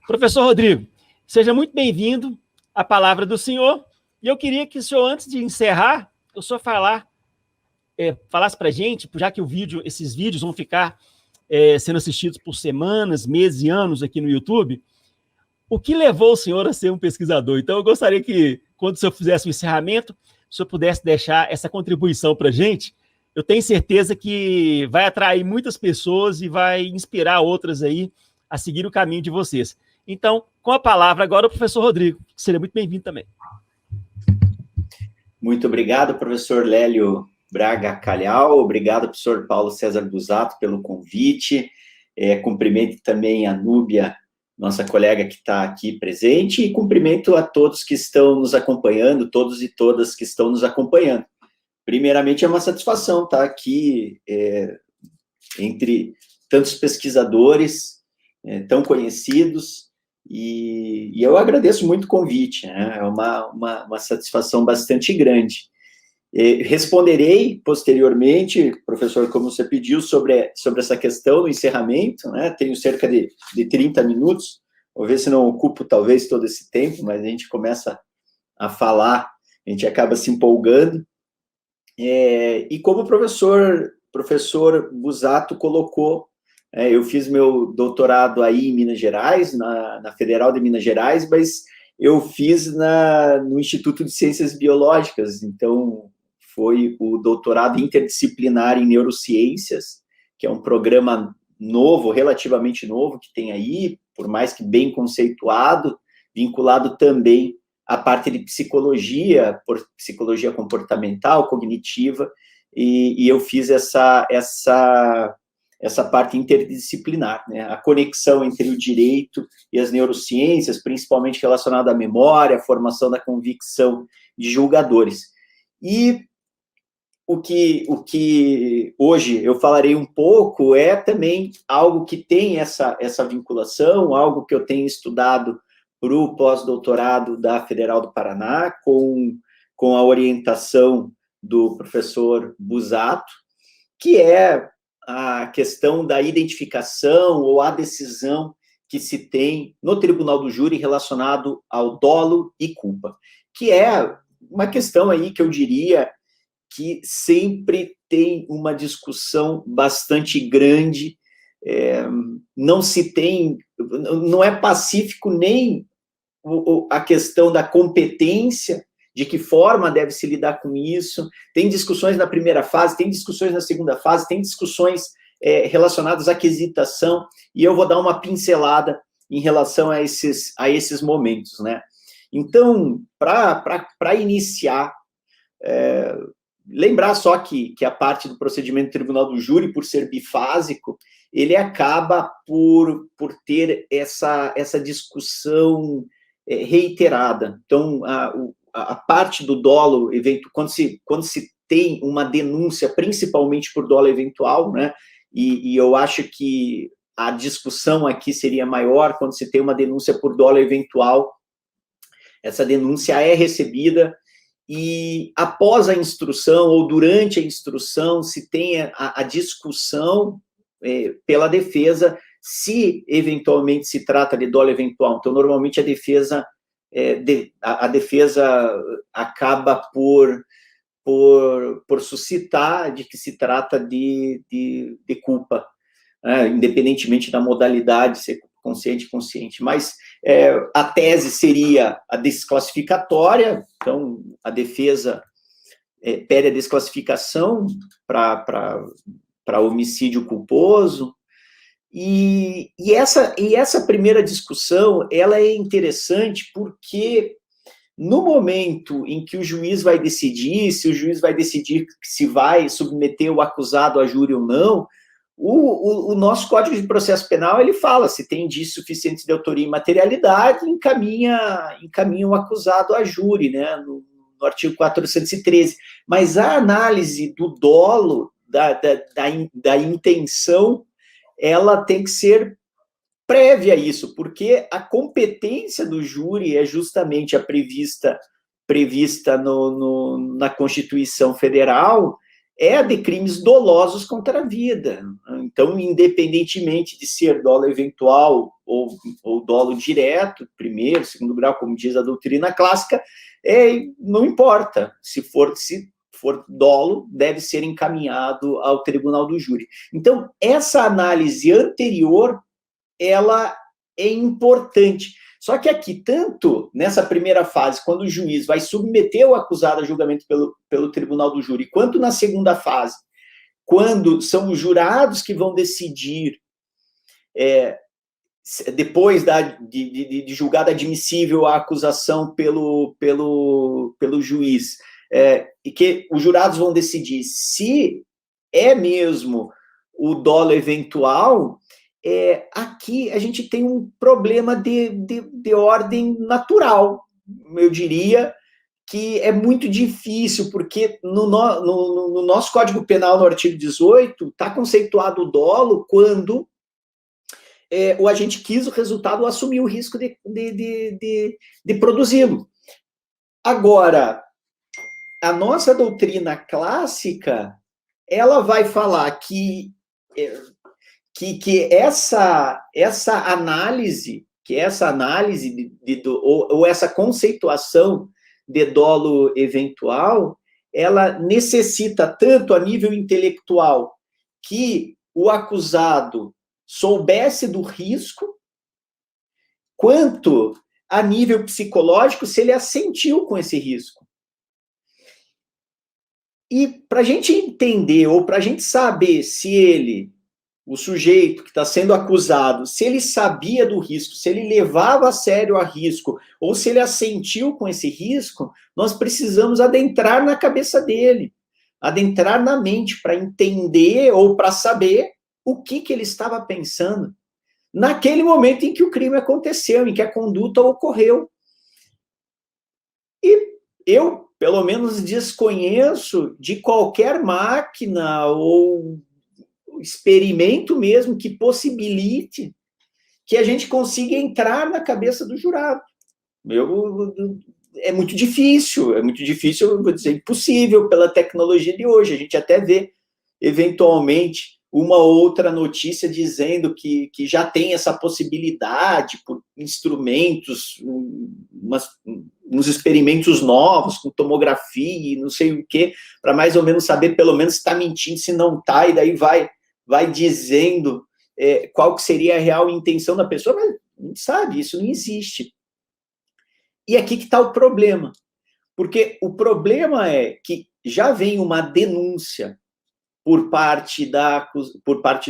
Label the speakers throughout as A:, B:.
A: Professor Rodrigo, seja muito bem-vindo à palavra do senhor. E eu queria que o senhor, antes de encerrar, o senhor falasse para a gente, já que esses vídeos vão ficar sendo assistidos por semanas, meses e anos aqui no YouTube, o que levou o senhor a ser um pesquisador? Então, eu gostaria que, quando o senhor fizesse o encerramento, o senhor pudesse deixar essa contribuição para a gente. Eu tenho certeza que vai atrair muitas pessoas e vai inspirar outras aí a seguir o caminho de vocês. Então, com a palavra agora, o professor Rodrigo, que seria muito bem-vindo também.
B: Muito obrigado, professor Lélio Braga Calhau. Obrigado, professor Paulo César Busato, pelo convite. Cumprimento também a Núbia, nossa colega que está aqui presente, e cumprimento a todos que estão nos acompanhando, todos e todas que estão nos acompanhando. Primeiramente, é uma satisfação estar aqui entre tantos pesquisadores tão conhecidos, e eu agradeço muito o convite, né? É uma satisfação bastante grande. Responderei posteriormente, professor, como você pediu, sobre essa questão no encerramento, né? Tenho cerca de 30 minutos, vou ver se não ocupo talvez todo esse tempo, mas a gente começa a falar, a gente acaba se empolgando. E como o professor Busato colocou, eu fiz meu doutorado aí em Minas Gerais, na Federal de Minas Gerais, mas eu fiz no Instituto de Ciências Biológicas, então foi o doutorado interdisciplinar em neurociências, que é um programa novo, relativamente novo, que tem aí, por mais que bem conceituado, vinculado também à parte de psicologia, por psicologia comportamental, cognitiva, e eu fiz essa parte interdisciplinar, né? A conexão entre o direito e as neurociências, principalmente relacionada à memória, à formação da convicção de julgadores. E o que hoje eu falarei um pouco é também algo que tem essa vinculação, algo que eu tenho estudado para o pós-doutorado da Federal do Paraná, com a orientação do professor Busato, que é a questão da identificação ou a decisão que se tem no Tribunal do Júri relacionado ao dolo e culpa, que é uma questão aí que eu diria que sempre tem uma discussão bastante grande, não é pacífico nem a questão da competência, de que forma deve se lidar com isso, tem discussões na primeira fase, tem discussões na segunda fase, tem discussões relacionadas à quesitação, e eu vou dar uma pincelada em relação a esses momentos, né? Então, para iniciar, lembrar só que a parte do procedimento do Tribunal do Júri, por ser bifásico, ele acaba por ter essa discussão reiterada. Então, a parte do dolo, quando se tem uma denúncia, principalmente por dolo eventual, né, e eu acho que a discussão aqui seria maior quando se tem uma denúncia por dolo eventual, essa denúncia é recebida, e após a instrução, ou durante a instrução, se tem a discussão pela defesa, se eventualmente se trata de dolo eventual. Então, normalmente a defesa acaba por suscitar de que se trata de culpa, né, independentemente da modalidade, se consciente, inconsciente. Mas a tese seria a desclassificatória, então a defesa pede a desclassificação para homicídio culposo. E essa primeira discussão, ela é interessante porque no momento em que o juiz vai decidir, se o juiz vai decidir se vai submeter o acusado a júri ou não, o nosso Código de Processo Penal, ele fala, se tem indícios suficientes de autoria e materialidade, encaminha o acusado a júri, né, no artigo 413. Mas a análise do dolo, da intenção, ela tem que ser prévia a isso, porque a competência do júri é justamente a prevista na Constituição Federal, é a de crimes dolosos contra a vida. Então, independentemente de ser dolo eventual ou dolo direto, primeiro, segundo grau, como diz a doutrina clássica, não importa. Se for dolo, deve ser encaminhado ao tribunal do júri. Então, essa análise anterior, ela é importante. Só que aqui, tanto nessa primeira fase, quando o juiz vai submeter o acusado a julgamento pelo tribunal do júri, quanto na segunda fase, quando são os jurados que vão decidir, depois de julgada admissível a acusação pelo juiz, e que os jurados vão decidir se é mesmo o dolo eventual, aqui a gente tem um problema de ordem natural, eu diria, que é muito difícil, porque no nosso Código Penal, no artigo 18, está conceituado o dolo quando o agente quis o resultado ou assumiu o risco de produzi-lo. Agora, a nossa doutrina clássica, ela vai falar que essa análise, ou essa conceituação de dolo eventual, ela necessita tanto a nível intelectual que o acusado soubesse do risco, quanto a nível psicológico, se ele assentiu com esse risco. E para a gente entender, ou para a gente saber se ele, o sujeito que está sendo acusado, se ele sabia do risco, se ele levava a sério a risco, ou se ele assentiu com esse risco, nós precisamos adentrar na cabeça dele, adentrar na mente para entender ou para saber o que ele estava pensando naquele momento em que o crime aconteceu, em que a conduta ocorreu. E eu, pelo menos, desconheço de qualquer máquina ou experimento mesmo que possibilite que a gente consiga entrar na cabeça do jurado. É muito difícil, eu vou dizer, impossível pela tecnologia de hoje. A gente até vê, eventualmente, uma outra notícia dizendo que já tem essa possibilidade por instrumentos, uns experimentos novos, com tomografia e não sei o quê, para mais ou menos saber, pelo menos, se está mentindo, se não está, e daí vai dizendo qual que seria a real intenção da pessoa, mas não sabe, isso não existe. E aqui que está o problema, porque o problema é que já vem uma denúncia por parte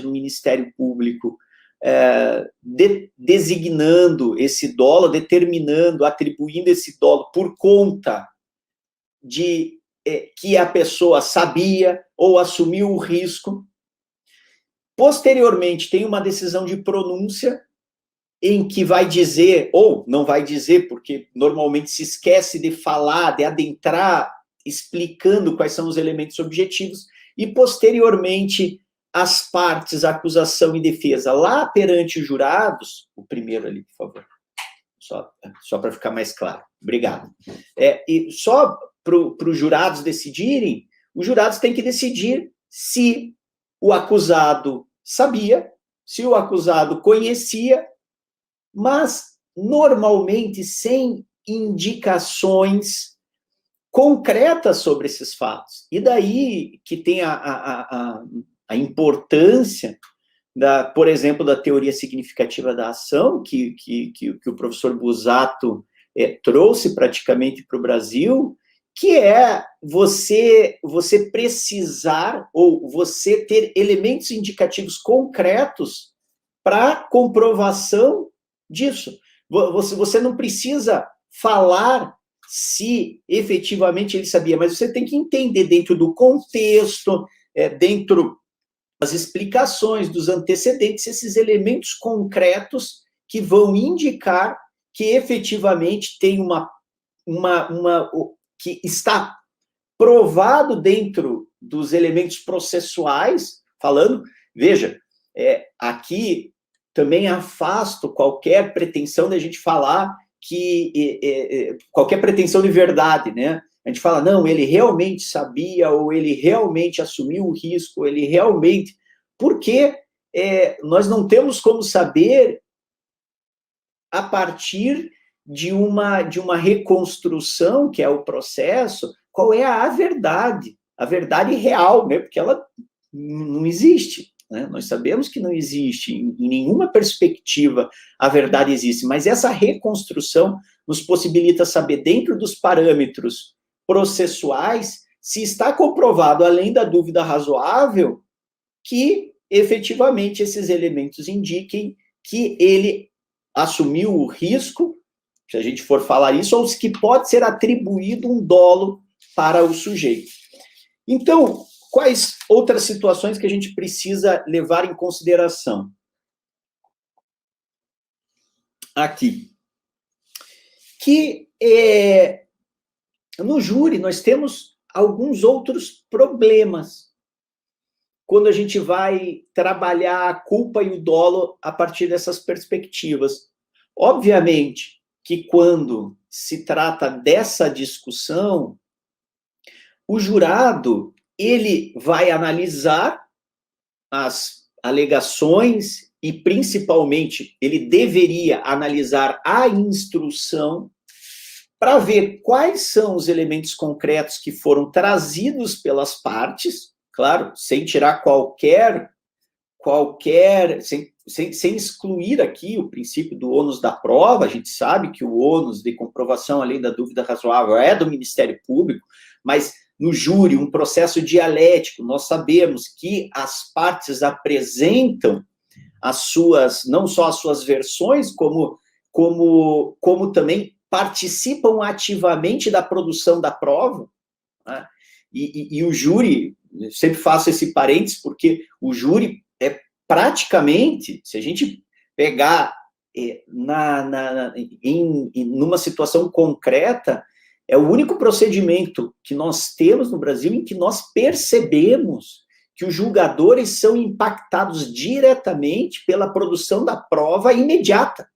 B: do Ministério Público, designando esse dolo, determinando, atribuindo esse dolo por conta de que a pessoa sabia ou assumiu o risco. Posteriormente, tem uma decisão de pronúncia em que vai dizer, ou não vai dizer, porque normalmente se esquece de falar, de adentrar, explicando quais são os elementos objetivos, e posteriormente as partes, acusação e defesa, lá perante os jurados, o primeiro ali, por favor, só para ficar mais claro, obrigado. E só para os jurados decidirem, os jurados têm que decidir se o acusado sabia, se o acusado conhecia, mas normalmente sem indicações concretas sobre esses fatos. E daí que tem a importância, por exemplo, da teoria significativa da ação, que o professor Busato trouxe praticamente para o Brasil, que é você precisar, ou você ter elementos indicativos concretos para comprovação disso. Você não precisa falar se efetivamente ele sabia, mas você tem que entender dentro do contexto, dentro das explicações, dos antecedentes, esses elementos concretos que vão indicar que efetivamente tem que está provado dentro dos elementos processuais, falando, veja, aqui também afasto qualquer pretensão de a gente falar que qualquer pretensão de verdade, né? A gente fala, não, ele realmente sabia, ou ele realmente assumiu o risco, ele realmente... Porque nós não temos como saber a partir de uma reconstrução, que é o processo, qual é a verdade real, né? Porque ela não existe, né? Nós sabemos que não existe, em nenhuma perspectiva a verdade existe, mas essa reconstrução nos possibilita saber, dentro dos parâmetros processuais, se está comprovado, além da dúvida razoável, que efetivamente esses elementos indiquem que ele assumiu o risco, se a gente for falar isso, ou que pode ser atribuído um dolo para o sujeito. Então, quais outras situações que a gente precisa levar em consideração? Aqui. Que no júri nós temos alguns outros problemas quando a gente vai trabalhar a culpa e o dolo a partir dessas perspectivas. Obviamente que quando se trata dessa discussão, o jurado, ele vai analisar as alegações e, principalmente, ele deveria analisar a instrução para ver quais são os elementos concretos que foram trazidos pelas partes, claro, sem tirar sem excluir aqui o princípio do ônus da prova. A gente sabe que o ônus de comprovação, além da dúvida razoável, é do Ministério Público, mas no júri, um processo dialético, nós sabemos que as partes apresentam não só as suas versões, como também participam ativamente da produção da prova, né? E o júri, eu sempre faço esse parênteses, porque o júri é praticamente, se a gente pegar numa situação concreta, é o único procedimento que nós temos no Brasil em que nós percebemos que os julgadores são impactados diretamente pela produção da prova imediata.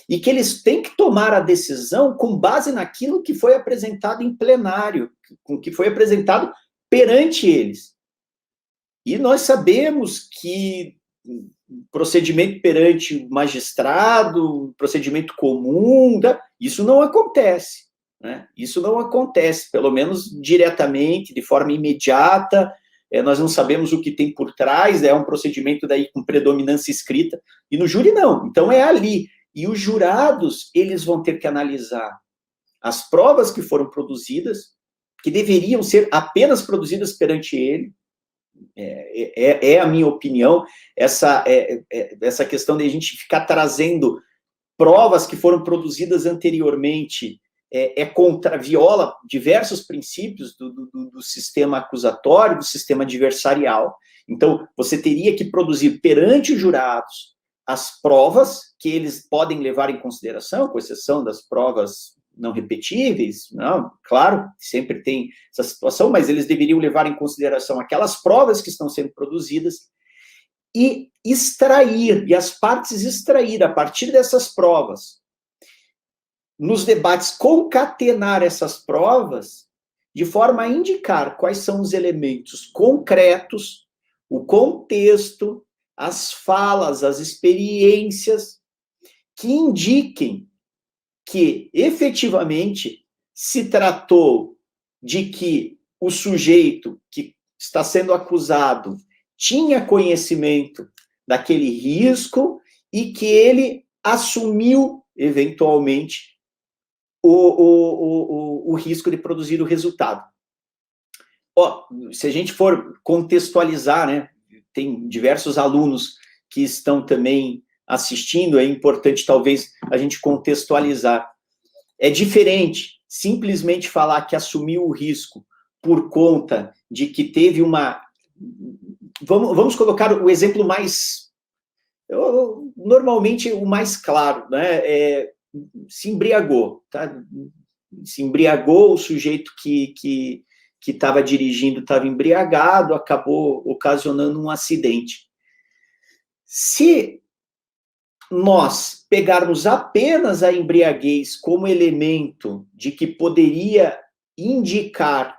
B: E que eles têm que tomar a decisão com base naquilo que foi apresentado em plenário, com o que foi apresentado perante eles. E nós sabemos que procedimento perante magistrado, procedimento comum, isso não acontece, né? Isso não acontece, pelo menos diretamente, de forma imediata. Nós não sabemos o que tem por trás, é um procedimento daí com predominância escrita, e no júri não, então é ali. E os jurados, eles vão ter que analisar as provas que foram produzidas, que deveriam ser apenas produzidas perante ele. É a minha opinião, essa questão de a gente ficar trazendo provas que foram produzidas anteriormente, viola diversos princípios do sistema acusatório, do sistema adversarial. Então, você teria que produzir perante os jurados as provas que eles podem levar em consideração, com exceção das provas não repetíveis, não, claro, sempre tem essa situação, mas eles deveriam levar em consideração aquelas provas que estão sendo produzidas e as partes extrair, a partir dessas provas, nos debates, concatenar essas provas de forma a indicar quais são os elementos concretos, o contexto, as falas, as experiências que indiquem que, efetivamente, se tratou de que o sujeito que está sendo acusado tinha conhecimento daquele risco e que ele assumiu, eventualmente, o risco de produzir o resultado. Se a gente for contextualizar, né, tem diversos alunos que estão também assistindo, é importante talvez a gente contextualizar. É diferente simplesmente falar que assumiu o risco por conta de que teve uma... Vamos colocar o exemplo mais... normalmente o mais claro, né? Se embriagou, tá? Se embriagou, o sujeito que estava dirigindo estava embriagado, acabou ocasionando um acidente. Se nós pegarmos apenas a embriaguez como elemento de que poderia indicar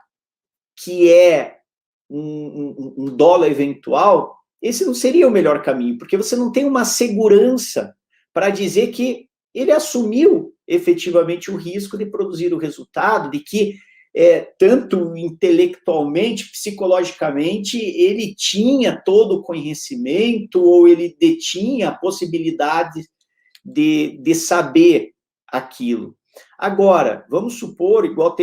B: que é um dolo eventual, esse não seria o melhor caminho, porque você não tem uma segurança para dizer que ele assumiu efetivamente o risco de produzir o resultado, de que tanto intelectualmente, psicologicamente, ele tinha todo o conhecimento, ou ele detinha a possibilidade de saber aquilo. Agora, vamos supor, igual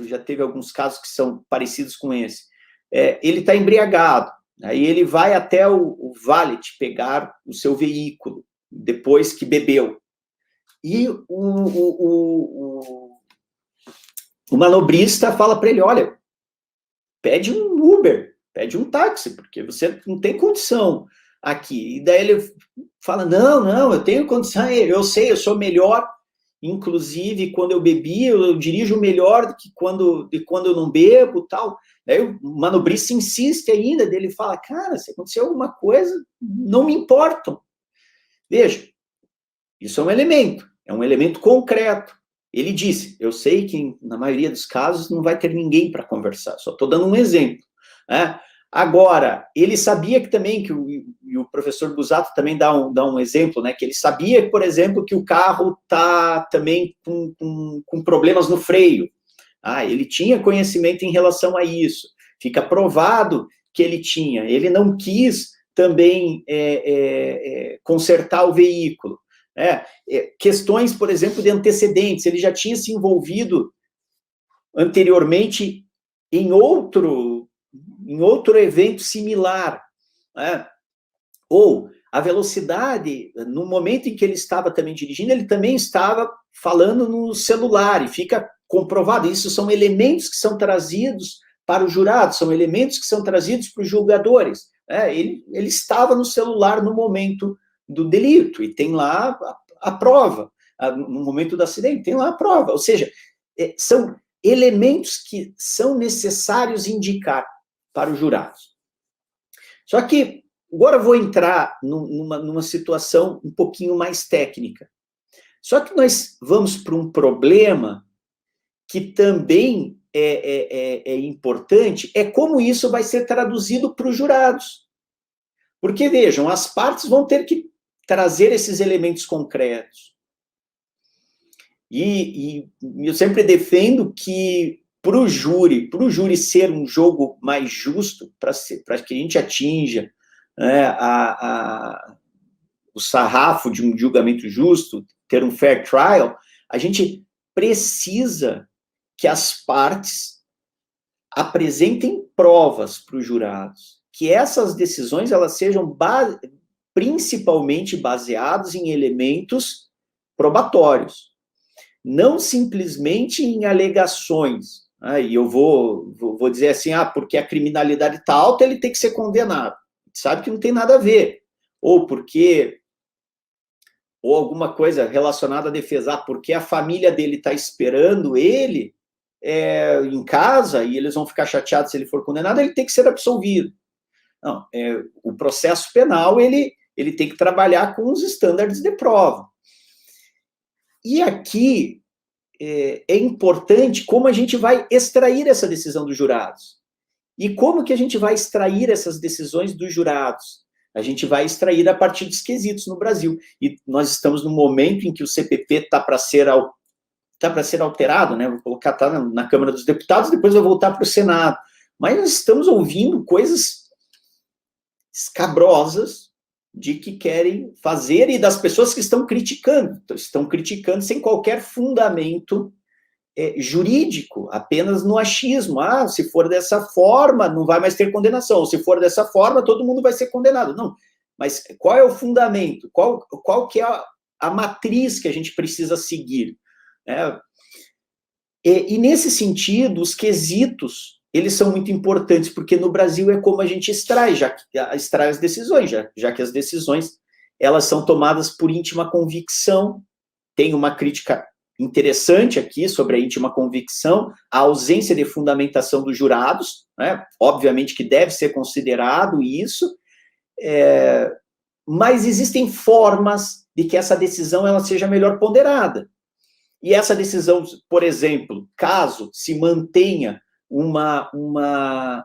B: já teve alguns casos que são parecidos com esse, ele está embriagado, aí ele vai até o valet pegar o seu veículo, depois que bebeu, e o manobrista fala para ele, olha, pede um Uber, pede um táxi, porque você não tem condição aqui. E daí ele fala, não, eu tenho condição, eu sei, eu sou melhor, inclusive quando eu bebi, eu dirijo melhor do que quando eu não bebo, tal. Daí o manobrista insiste ainda, dele fala, cara, se acontecer alguma coisa, não me importam. Veja, isso é um elemento concreto. Ele disse, eu sei que na maioria dos casos não vai ter ninguém para conversar, só estou dando um exemplo. Né? Agora, ele sabia que também, e o professor Busato também dá um exemplo, né, que ele sabia, por exemplo, que o carro está também com problemas no freio. Ele tinha conhecimento em relação a isso. Fica provado que ele tinha. Ele não quis também consertar o veículo. Questões, por exemplo, de antecedentes, ele já tinha se envolvido anteriormente em outro evento similar, né? Ou a velocidade, no momento em que ele estava também dirigindo, ele também estava falando no celular, e fica comprovado, isso são elementos que são trazidos para os jurados, são elementos que são trazidos para os julgadores, né? Ele estava no celular no momento do delito, e tem lá a prova, no momento do acidente, tem lá a prova, ou seja, são elementos que são necessários indicar para os jurados. Só que, agora eu vou entrar numa situação um pouquinho mais técnica. Só que nós vamos para um problema que também é importante, é como isso vai ser traduzido para os jurados. Porque, vejam, as partes vão ter que trazer esses elementos concretos. E eu sempre defendo que, para o júri ser um jogo mais justo, para que a gente atinja, né, o sarrafo de um julgamento justo, ter um fair trial, a gente precisa que as partes apresentem provas para os jurados, que essas decisões elas sejam principalmente baseadas em elementos probatórios, não simplesmente em alegações. E eu vou dizer assim, porque a criminalidade está alta, ele tem que ser condenado. Sabe que não tem nada a ver. Ou alguma coisa relacionada à defesa, porque a família dele está esperando ele em casa, e eles vão ficar chateados se ele for condenado, ele tem que ser absolvido. Não, o processo penal, ele tem que trabalhar com os estándares de prova. E aqui é importante como a gente vai extrair essa decisão dos jurados. E como que a gente vai extrair essas decisões dos jurados? A gente vai extrair a partir dos quesitos no Brasil. E nós estamos no momento em que o CPP está para ser alterado, né? Vou colocar na Câmara dos Deputados, depois vai voltar para o Senado. Mas nós estamos ouvindo coisas escabrosas de que querem fazer, e das pessoas que estão criticando sem qualquer fundamento jurídico, apenas no achismo. Se for dessa forma, não vai mais ter condenação, ou se for dessa forma, todo mundo vai ser condenado. Não, mas qual é o fundamento? Qual que é a matriz que a gente precisa seguir? E nesse sentido, os quesitos, eles são muito importantes, porque no Brasil é como a gente extrai as decisões, já que as decisões, elas são tomadas por íntima convicção. Tem uma crítica interessante aqui sobre a íntima convicção, a ausência de fundamentação dos jurados, né? Obviamente que deve ser considerado isso, mas existem formas de que essa decisão ela seja melhor ponderada. E essa decisão, por exemplo, caso se mantenha uma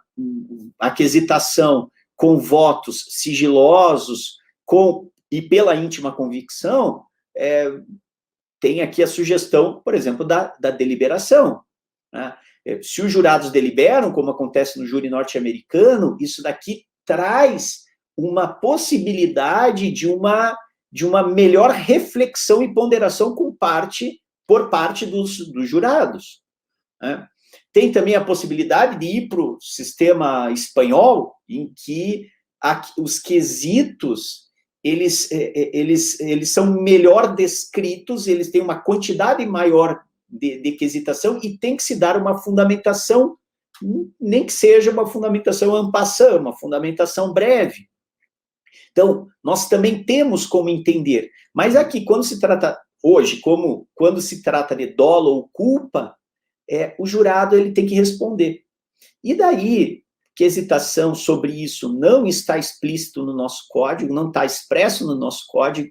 B: aquisitação com votos sigilosos e pela íntima convicção, tem aqui a sugestão, por exemplo, da deliberação, né? Se os jurados deliberam, como acontece no júri norte-americano, isso daqui traz uma possibilidade de uma melhor reflexão e ponderação por parte dos jurados, né? Tem também a possibilidade de ir para o sistema espanhol, em que os quesitos eles são melhor descritos, eles têm uma quantidade maior de quesitação e tem que se dar uma fundamentação, nem que seja uma fundamentação en passant, uma fundamentação breve. Então, nós também temos como entender, mas aqui, quando se trata, hoje, quando se trata de dolo ou culpa, o jurado ele tem que responder. E daí, que hesitação sobre isso não está explícito no nosso código, não está expresso no nosso código,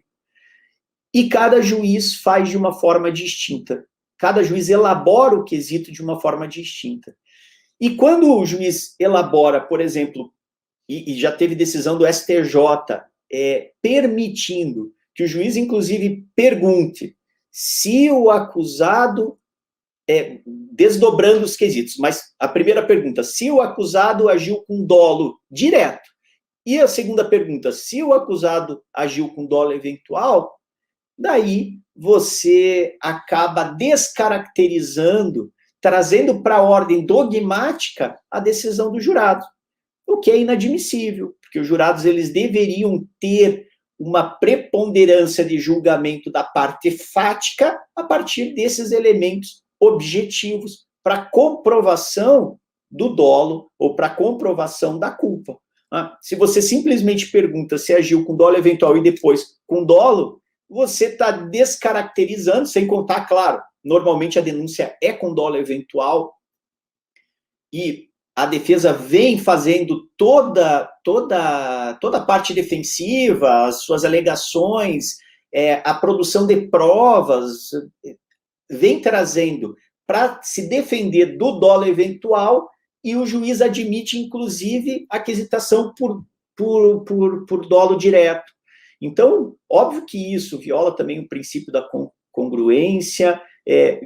B: e cada juiz faz de uma forma distinta. Cada juiz elabora o quesito de uma forma distinta. E quando o juiz elabora, por exemplo, e já teve decisão do STJ, permitindo que o juiz, inclusive, pergunte se o acusado, desdobrando os quesitos, mas a primeira pergunta, se o acusado agiu com dolo direto, e a segunda pergunta, se o acusado agiu com dolo eventual, daí você acaba descaracterizando, trazendo para a ordem dogmática a decisão do jurado, o que é inadmissível, porque os jurados eles deveriam ter uma preponderância de julgamento da parte fática a partir desses elementos objetivos para comprovação do dolo ou para comprovação da culpa. Se você simplesmente pergunta se agiu com dolo eventual e depois com dolo, você está descaracterizando, sem contar, claro, normalmente a denúncia é com dolo eventual e a defesa vem fazendo toda a parte defensiva, as suas alegações, a produção de provas, vem trazendo para se defender do dolo eventual e o juiz admite, inclusive, a aquisitação por dolo direto. Então, óbvio que isso viola também o princípio da congruência,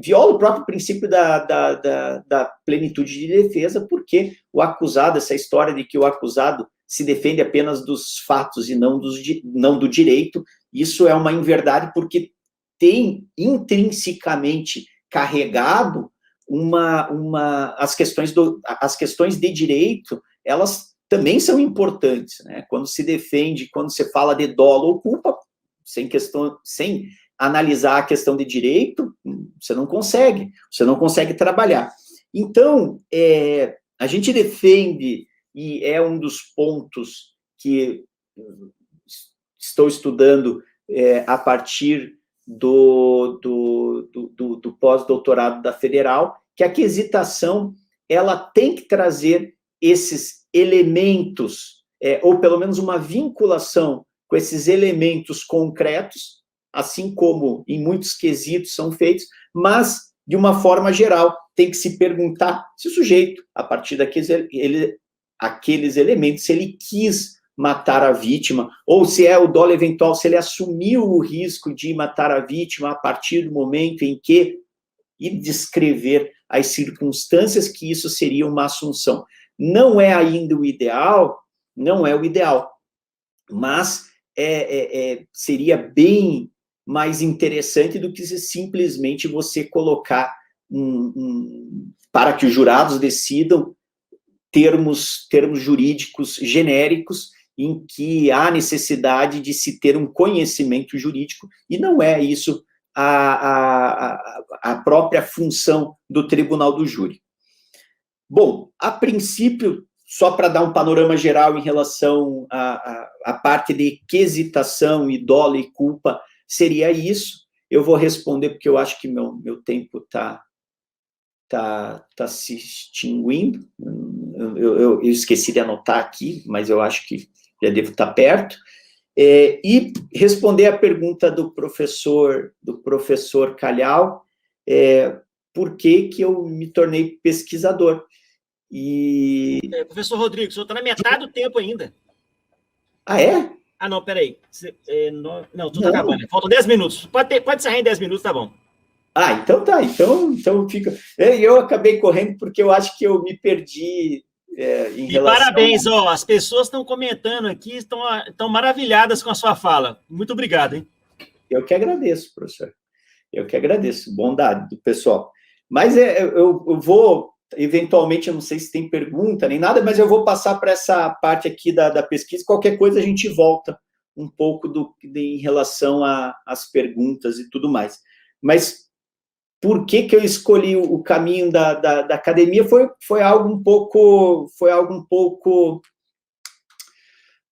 B: viola o próprio princípio da plenitude de defesa, porque o acusado, essa história de que o acusado se defende apenas dos fatos e não do direito, isso é uma inverdade, porque tem intrinsecamente carregado as questões de direito, elas também são importantes, né? Quando se defende, quando se fala de dolo ou culpa, sem analisar a questão de direito, você não consegue trabalhar. Então, a gente defende, e é um dos pontos que estou estudando a partir do pós-doutorado da Federal, que a quesitação ela tem que trazer esses elementos, ou pelo menos uma vinculação com esses elementos concretos, assim como em muitos quesitos são feitos, mas, de uma forma geral, tem que se perguntar se o sujeito, a partir daqueles elementos, se ele quis matar a vítima, ou se é o dolo eventual, se ele assumiu o risco de matar a vítima a partir do momento em que, e descrever as circunstâncias que isso seria uma assunção. Não é ainda o ideal, mas seria bem mais interessante do que simplesmente você colocar, para que os jurados decidam, termos jurídicos genéricos em que há necessidade de se ter um conhecimento jurídico, e não é isso a própria função do tribunal do júri. Bom, a princípio, só para dar um panorama geral em relação à parte de quesitação e dolo e culpa, seria isso. Eu vou responder porque eu acho que meu tempo está se extinguindo. Eu esqueci de anotar aqui, mas eu acho que já devo estar perto. E responder a pergunta do professor Calhau, por que eu me tornei pesquisador.
A: Professor Rodrigo, o senhor está na metade do tempo ainda.
B: Ah, é?
A: Ah, não, peraí. Não, tudo acabando. Faltam 10 minutos. Pode encerrar em 10 minutos, tá bom.
B: Ah, então tá. Então fica. Eu acabei correndo porque eu acho que eu me perdi em
A: E
B: relação.
A: parabéns, as pessoas estão comentando aqui, estão maravilhadas com a sua fala. Muito obrigado, hein?
B: Eu que agradeço, professor. Eu que agradeço. Bondade do pessoal. Mas eu vou, eventualmente, eu não sei se tem pergunta nem nada, mas eu vou passar para essa parte aqui da pesquisa. Qualquer coisa a gente volta um pouco em relação às perguntas e tudo mais. Mas por que eu escolhi o caminho da academia foi algo um pouco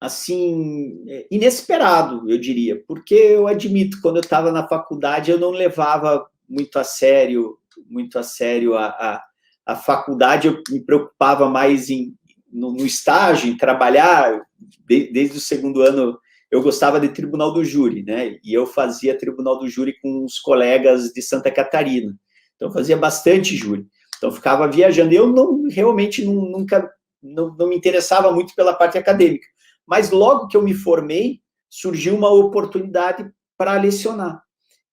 B: assim, inesperado, eu diria, porque eu admito, quando eu estava na faculdade, eu não levava muito a sério a faculdade, eu me preocupava mais no estágio, em trabalhar. Desde o segundo ano, eu gostava de tribunal do júri, né? E eu fazia tribunal do júri com os colegas de Santa Catarina. Então, eu fazia bastante júri. Então, ficava viajando. Eu realmente nunca não me interessava muito pela parte acadêmica. Mas logo que eu me formei, surgiu uma oportunidade para lecionar.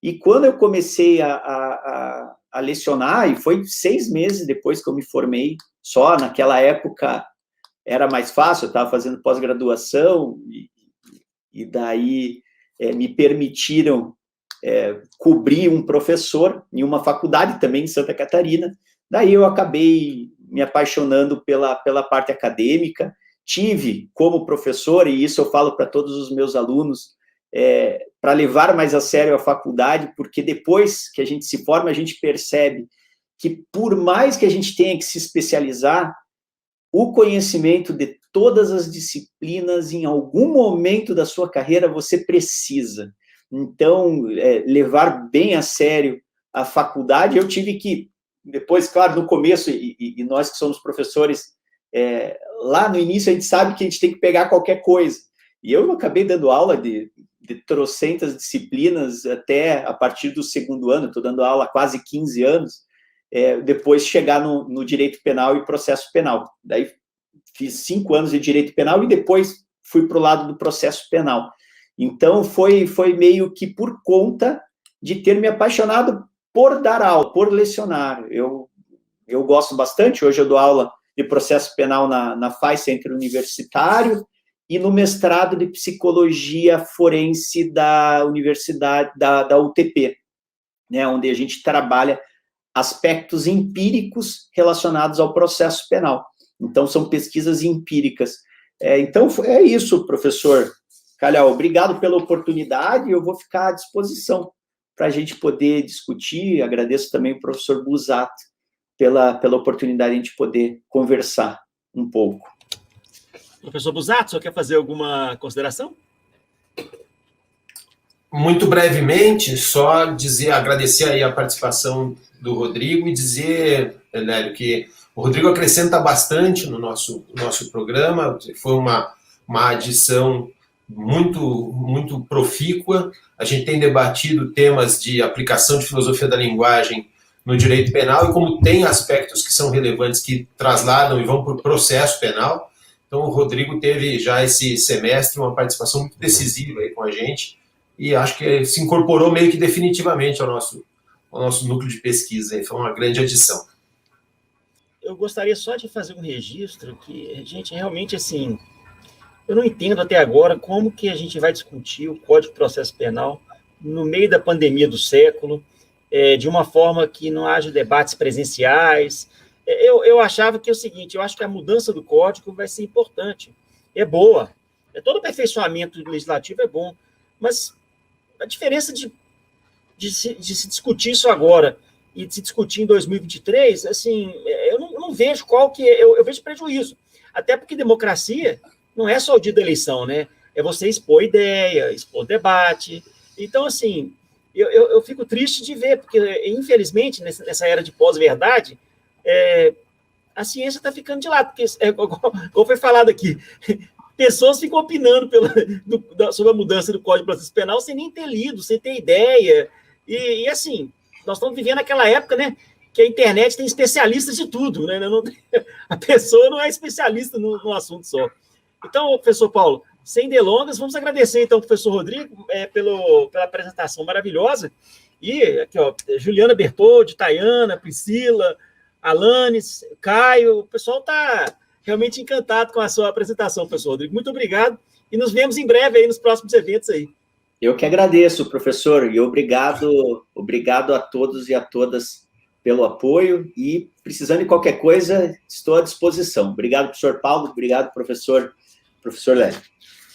B: E quando eu comecei a lecionar, e foi 6 meses depois que eu me formei, só naquela época era mais fácil, eu estava fazendo pós-graduação, e daí me permitiram cobrir um professor em uma faculdade também em Santa Catarina. Daí eu acabei me apaixonando pela parte acadêmica. Tive como professor, e isso eu falo para todos os meus alunos, para levar mais a sério a faculdade, porque depois que a gente se forma, a gente percebe que, por mais que a gente tenha que se especializar, o conhecimento de todas as disciplinas, em algum momento da sua carreira, você precisa. Então, levar bem a sério a faculdade, eu tive que, depois, claro, no começo, e nós que somos professores, lá no início a gente sabe que a gente tem que pegar qualquer coisa. E eu acabei dando aula de trocentas disciplinas até a partir do segundo ano, estou dando aula há quase 15 anos, depois chegar no direito penal e processo penal. Daí fiz 5 anos de direito penal e depois fui para o lado do processo penal. Então, foi meio que por conta de ter me apaixonado por dar aula, por lecionar. Eu gosto bastante, hoje eu dou aula de processo penal na FAI, Centro Universitário, e no mestrado de psicologia forense da Universidade, da UTP, né, onde a gente trabalha aspectos empíricos relacionados ao processo penal. Então, são pesquisas empíricas. Então, é isso, professor Calhau. Obrigado pela oportunidade, eu vou ficar à disposição para a gente poder discutir. Agradeço também o professor Busato pela oportunidade de a gente poder conversar um pouco.
A: Professor Busato, só quer fazer alguma consideração?
C: Muito brevemente, só agradecer aí a participação do Rodrigo e dizer, Lélio, que o Rodrigo acrescenta bastante no nosso programa. Foi uma adição muito profícua. A gente tem debatido temas de aplicação de filosofia da linguagem no direito penal, e como tem aspectos que são relevantes, que trasladam e vão para o processo penal. Então, o Rodrigo teve já esse semestre uma participação muito decisiva aí com a gente, e acho que se incorporou meio que definitivamente ao nosso núcleo de pesquisa. Foi uma grande adição.
A: Eu gostaria só de fazer um registro que, gente, realmente, assim, eu não entendo até agora como que a gente vai discutir o Código de Processo Penal no meio da pandemia do século, de uma forma que não haja debates presenciais. Eu achava que é o seguinte, eu acho que a mudança do Código vai ser importante, é boa, todo aperfeiçoamento legislativo é bom, mas a diferença de se discutir isso agora e de se discutir em 2023, assim, eu não vejo qual que é, eu vejo prejuízo, até porque democracia não é só o dia da eleição, né? É você expor ideia, expor debate. Então, assim, eu fico triste de ver, porque, infelizmente, nessa era de pós-verdade, a ciência está ficando de lado, porque, como foi falado aqui, pessoas ficam opinando sobre a mudança do Código de Processo Penal sem nem ter lido, sem ter ideia. E assim, nós estamos vivendo aquela época, né, que a internet tem especialistas de tudo, né? A pessoa não é especialista no assunto só. Então, professor Paulo, sem delongas, vamos agradecer, então, ao professor Rodrigo pela apresentação maravilhosa. E aqui, ó, Juliana Bertoldi, Tayana, Priscila, Alanes, Caio, o pessoal está realmente encantado com a sua apresentação, professor Rodrigo. Muito obrigado e nos vemos em breve aí nos próximos eventos aí.
B: Eu que agradeço, professor, e obrigado a todos e a todas pelo apoio, e precisando de qualquer coisa, estou à disposição. Obrigado, professor Paulo, obrigado, professor Lélio.